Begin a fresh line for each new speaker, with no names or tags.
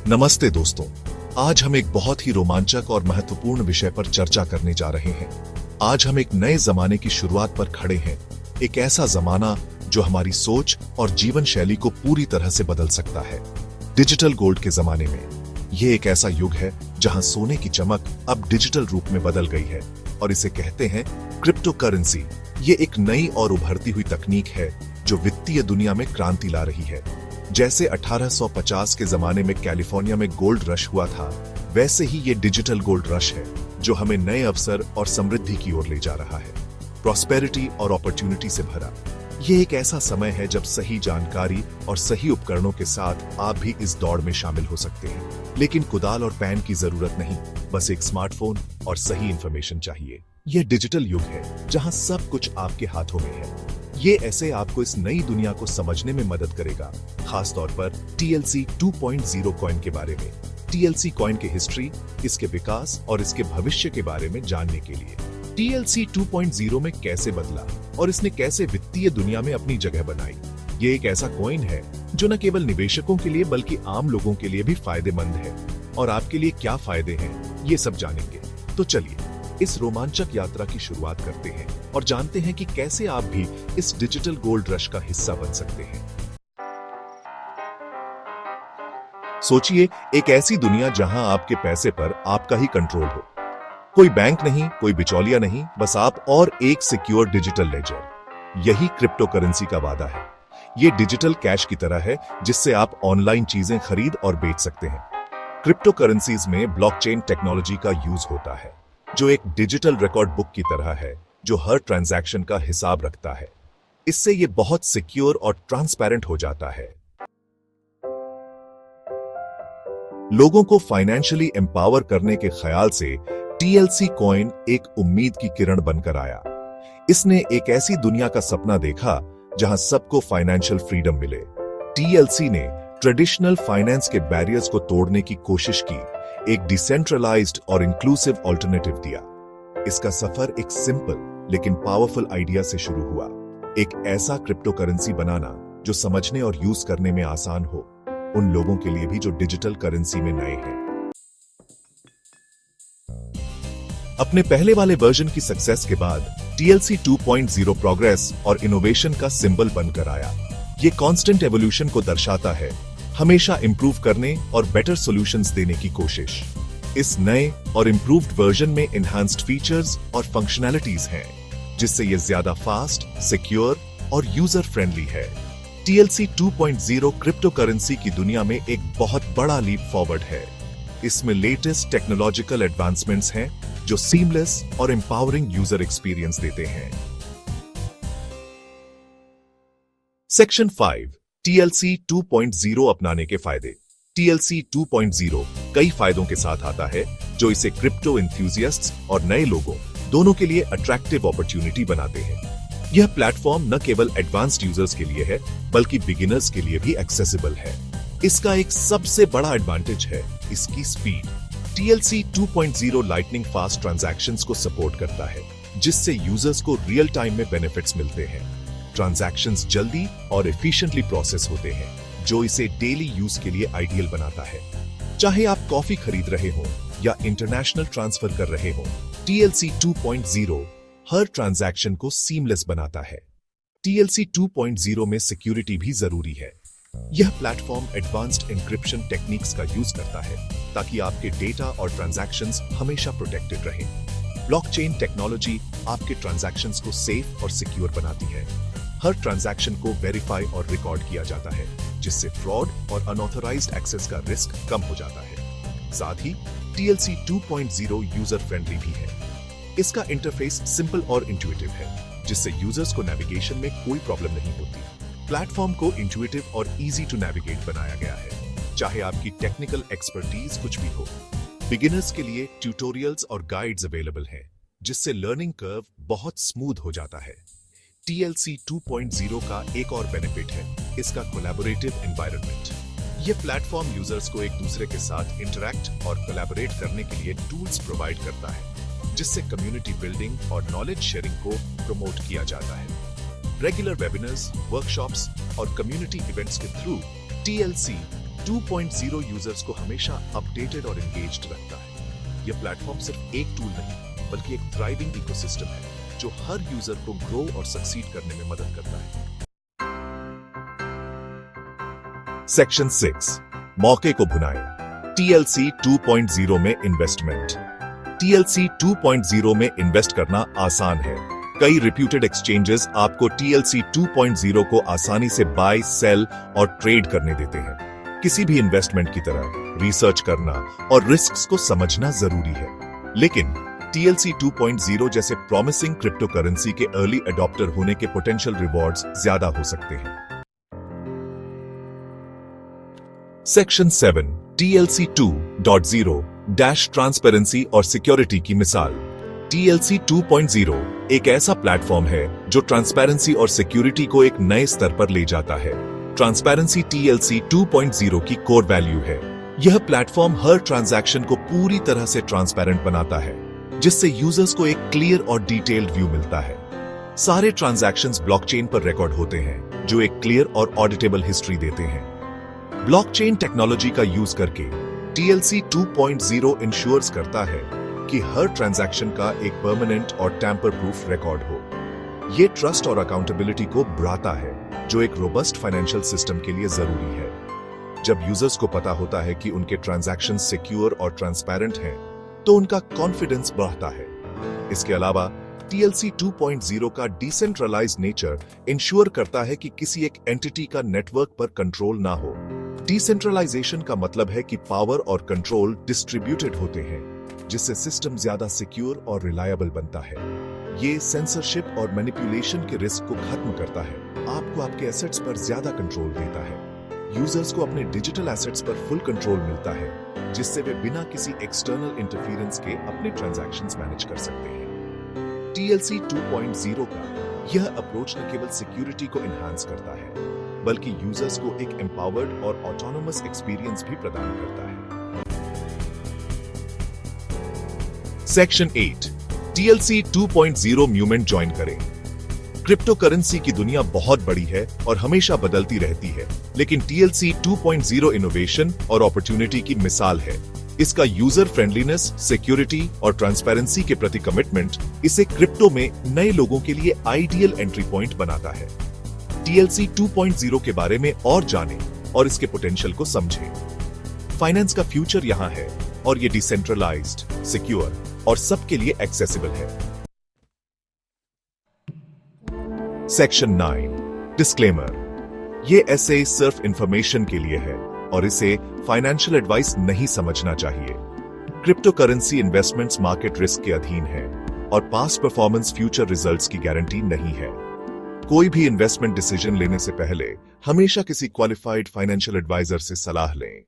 नमस्ते दोस्तों, आज हम एक बहुत ही रोमांचक और महत्वपूर्ण विषय पर चर्चा करने जा रहे हैं। आज हम एक नए जमाने की शुरुआत पर खड़े हैं, एक ऐसा जमाना जो हमारी सोच और जीवन शैली को पूरी तरह से बदल सकता है। डिजिटल गोल्ड के जमाने में यह एक ऐसा युग है जहां सोने की चमक अब डिजिटल रूप में बदल गई है और इसे कहते हैं क्रिप्टो करेंसी। ये एक नई और उभरती हुई तकनीक है जो वित्तीय दुनिया में क्रांति ला रही है। जैसे 1850 के जमाने में कैलिफोर्निया में गोल्ड रश हुआ था, वैसे ही ये डिजिटल गोल्ड रश है जो हमें नए अवसर और समृद्धि की ओर ले जा रहा है, प्रॉस्पेरिटी और अपॉर्चुनिटी से भरा। ये एक ऐसा समय है जब सही जानकारी और सही उपकरणों के साथ आप भी इस दौड़ में शामिल हो सकते हैं। लेकिन कुदाल और पैन की जरूरत नहीं, बस एक स्मार्टफोन और सही इंफॉर्मेशन चाहिए। यह डिजिटल युग है जहां सब कुछ आपके हाथों में है। ये ऐसे आपको इस नई दुनिया को समझने में मदद करेगा, खासतौर पर TLC 2.0 कॉइन के बारे में। TLC कॉइन की हिस्ट्री, इसके विकास और इसके भविष्य के बारे में जानने के लिए TLC 2.0 में कैसे बदला और इसने कैसे वित्तीय दुनिया में अपनी जगह बनाई। ये एक ऐसा कॉइन है जो न केवल निवेशकों के लिए बल्कि आम लोगों के लिए भी फायदेमंद है। और आपके लिए क्या फायदे हैं, ये सब जानेंगे। तो चलिए इस रोमांचक यात्रा की शुरुआत करते हैं और जानते हैं कि कैसे आप भी इस डिजिटल गोल्ड रश का हिस्सा बन सकते हैं। सोचिए, एक ऐसी दुनिया जहां आपके पैसे पर आपका ही कंट्रोल हो। कोई बैंक नहीं, कोई बिचौलिया नहीं, बस आप और एक सिक्योर डिजिटल लेजर। यही क्रिप्टो करेंसी का वादा है। ये डिजिटल कैश की तरह है जिससे आप ऑनलाइन चीजें खरीद और बेच सकते हैं। क्रिप्टो करेंसीज में ब्लॉकचेन टेक्नोलॉजी का यूज होता है, जो एक डिजिटल रिकॉर्ड बुक की तरह है जो हर ट्रांजैक्शन का हिसाब रखता है। इससे यह बहुत सिक्योर और ट्रांसपेरेंट हो जाता है। लोगों को फाइनेंशियली एम्पावर करने के ख्याल से TLC कॉइन एक उम्मीद की किरण बनकर आया। इसने एक ऐसी दुनिया का सपना देखा जहां सबको फाइनेंशियल फ्रीडम मिले। TLC ने ट्रेडिशनल फाइनेंस के बैरियर्स को तोड़ने की कोशिश की, एक डिसेंट्रलाइज्ड और इंक्लूसिव ऑल्टरनेटिव दिया। इसका सफर एक सिंपल लेकिन पावरफुल आइडिया से शुरू हुआ, एक ऐसा क्रिप्टो करेंसी बनाना जो समझने और यूज करने में आसान हो, उन लोगों के लिए भी जो डिजिटल करेंसी में नए हैं। अपने पहले वाले वर्जन की सक्सेस के बाद TLC 2.0 प्रोग्रेस और इनोवेशन का सिंबल बनकर आया। ये कांस्टेंट एवोल्यूशन को दर्शाता है, हमेशा इंप्रूव करने और बेटर सॉल्यूशंस देने की कोशिश। इस नए और इंप्रूव्ड वर्जन में एनहांस्ड फीचर्स और फंक्शनैलिटीज हैं, जिससे ये ज्यादा फास्ट, सिक्योर और यूजर फ्रेंडली है। TLC 2.0 क्रिप्टो करेंसी की दुनिया में एक बहुत बड़ा लीप फॉरवर्ड है। इसमें लेटेस्ट टेक्नोलॉजिकल एडवांसमेंट्स हैं जो सीमलेस और एम्पावरिंग यूजर एक्सपीरियंस देते हैं। सेक्शन 5, TLC 2.0 अपनाने के फायदे। TLC 2.0 कई फायदों के साथ आता है जो इसे क्रिप्टो एंथुसियास्ट्स और नए लोगों दोनों के लिए अट्रैक्टिव अपॉर्चुनिटी बनाते हैं। यह प्लेटफॉर्म न केवल एडवांस्ड यूजर्स के लिए है बल्कि बिगिनर्स के लिए भी एक्सेसिबल है। इसका एक सबसे बड़ा एडवांटेज है इसकी speed. TLC 2.0 lightning fast transactions को सपोर्ट करता है, जिससे यूजर्स को रियल टाइम में बेनिफिट्स मिलते हैं। ट्रांजैक्शंस जल्दी और एफिशिएंटली प्रोसेस होते हैं, जो इसे डेली यूज के लिए आइडियल बनाता है। चाहे आप कॉफी खरीद रहे हो या इंटरनेशनल ट्रांसफर कर रहे हो, TLC 2.0 हर ट्रांजैक्शन को सीमलेस बनाता है। TLC 2.0 में सिक्योरिटी भी जरूरी है। यह प्लेटफॉर्म एडवांस्ड एन्क्रिप्शन टेक्निक्स का यूज करता है ताकि आपके डेटा और ट्रांजैक्शंस हमेशा प्रोटेक्टेड रहें। ब्लॉकचेन टेक्नोलॉजी आपके ट्रांजैक्शंस को सेफ और सिक्योर बनाती है। हर ट्रांजैक्शन को वेरीफाई और रिकॉर्ड किया जाता है, जिससे फ्रॉड और अनऑथराइज्ड एक्सेस का रिस्क कम हो जाता है। साथ ही TLC 2.0 यूजर फ्रेंडली भी है। इसका इंटरफेस सिंपल और इंट्यूटिव है, जिससे यूजर्स को नेविगेशन में कोई प्रॉब्लम नहीं होती। प्लेटफॉर्म को इंट्यूटिव और इजी टू नेविगेट बनाया गया है, चाहे आपकी टेक्निकल एक्सपर्टीज कुछ भी हो। बिगिनर्स के लिए ट्यूटोरियल्स और गाइड्स अवेलेबल हैं, जिससे लर्निंग कर्व बहुत स्मूथ हो जाता है। TLC 2.0 का एक और बेनिफिट है इसका कोलैबोरेटिव एनवायरनमेंट। यह प्लेटफॉर्म यूजर्स को एक दूसरे के साथ इंटरैक्ट और कोलैबोरेट करने के लिए टूल्स प्रोवाइड करता है, जिससे कम्युनिटी बिल्डिंग और नॉलेज शेयरिंग को प्रमोट किया जाता है। रेगुलर वेबिनार्स, वर्कशॉप्स और कम्युनिटी इवेंट्स के थ्रू TLC 2.0 यूजर्स को हमेशा अपडेटेड और एंगेज्ड रखता है। यह प्लेटफॉर्म सिर्फ एक टूल नहीं, बल्कि एक थ्राइविंग इकोसिस्टम है जो हर यूजर को ग्रो और सक्सीड करने में मदद करता है। सेक्शन 6, मौके को भुनाएं। TLC 2.0 में इन्वेस्टमेंट। TLC 2.0 में इन्वेस्ट करना आसान है। कई रिप्यूटेड एक्सचेंजेस आपको TLC 2.0 को आसानी से बाय, सेल और ट्रेड करने देते हैं। किसी भी इन्वेस्टमेंट की तरह रिसर्च करना और रिस्क्स को समझना जरूरी है। लेकिन TLC 2.0 जैसे प्रॉमिसिंग क्रिप्टो करेंसी के अर्ली अडॉप्टर होने के पोटेंशियल रिवॉर्ड्स ज्यादा हो सकते हैं। सेक्शन 7, TLC 2.0 डैश ट्रांसपेरेंसी और सिक्योरिटी की मिसाल। TLC 2.0 एक ऐसा प्लेटफॉर्म है जो ट्रांसपेरेंसी और सिक्योरिटी को एक नए स्तर पर ले जाता है। ट्रांसपेरेंसी TLC 2.0 की कोर वैल्यू है। यह प्लेटफॉर्म हर ट्रांजैक्शन को पूरी तरह से ट्रांसपेरेंट बनाता है, जिससे यूजर्स को एक क्लियर और डिटेल्ड व्यू मिलता है। सारे ट्रांजैक्शंस ब्लॉकचेन पर रिकॉर्ड होते हैं, जो एक क्लियर और ऑडिटेबल हिस्ट्री देते हैं। ब्लॉकचेन टेक्नोलॉजी का यूज करके TLC 2.0 इंश्योर्स करता है कि हर ट्रांजैक्शन का एक परमानेंट और टैंपर प्रूफ रिकॉर्ड हो। यह ट्रस्ट और अकाउंटेबिलिटी को बढ़ाता है, जो एक रोबस्ट फाइनेंशियल सिस्टम के लिए जरूरी है। जब यूजर्स को पता होता है कि उनके ट्रांजैक्शन सिक्योर और ट्रांसपेरेंट हैं, तो उनका कॉन्फिडेंस बढ़ता है। इसके अलावा TLC 2.0 का डिसेंट्रलाइज्ड नेचर इंश्योर करता है कि किसी एक एंटिटी का नेटवर्क पर कंट्रोल ना हो। डिसेंट्रलाइजेशन का मतलब है कि पावर और कंट्रोल डिस्ट्रीब्यूटेड होते हैं, जिससे सिस्टम ज्यादा सिक्योर और रिलायबल बनता है। ये सेंसरशिप और मैनिपुलेशन के रिस्क को खत्म करता है, आपको आपके एसेट्स पर ज्यादा कंट्रोल देता है। यूजर्स को अपने डिजिटल एसेट्स पर फुल कंट्रोल मिलता है, जिससे वे बिना किसी एक्सटर्नल इंटरफेरेंस के अपने ट्रांजैक्शंस मैनेज कर सकते हैं। TLC 2.0 का यह अप्रोच न केवल सिक्योरिटी को एनहांस करता है, बल्कि यूजर्स को एक एम्पावर्ड और ऑटोनोमस एक्सपीरियंस भी प्रदान करता है। सेक्शन 8, TLC 2.0 मूवमेंट ज्वाइन करें। क्रिप्टो करेंसी की दुनिया बहुत बड़ी है और हमेशा बदलती रहती है, लेकिन TLC 2.0 इनोवेशन और अपॉर्चुनिटी की मिसाल है। इसका यूजर फ्रेंडलीनेस, सिक्योरिटी और ट्रांसपेरेंसी के प्रति कमिटमेंट इसे क्रिप्टो में नए लोगों के लिए आइडियल एंट्री पॉइंट बनाता है। TLC 2.0 के बारे में और जानें और इसके पोटेंशियल को समझें। फाइनेंस का फ्यूचर यहां है और ये डिसेंट्रलाइज्ड, सिक्योर और सबके लिए एक्सेसिबल है। Section 9, disclaimer. ये ऐसे सिर्फ इंफॉर्मेशन के लिए है और इसे फाइनेंशियल एडवाइस नहीं समझना चाहिए। Crypto currency investments market risk के अधीन है और पास्ट परफॉर्मेंस फ्यूचर रिजल्ट्स की गारंटी नहीं है। कोई भी इन्वेस्टमेंट डिसीजन लेने से पहले हमेशा किसी क्वालिफाइड फाइनेंशियल एडवाइजर से सलाह लें।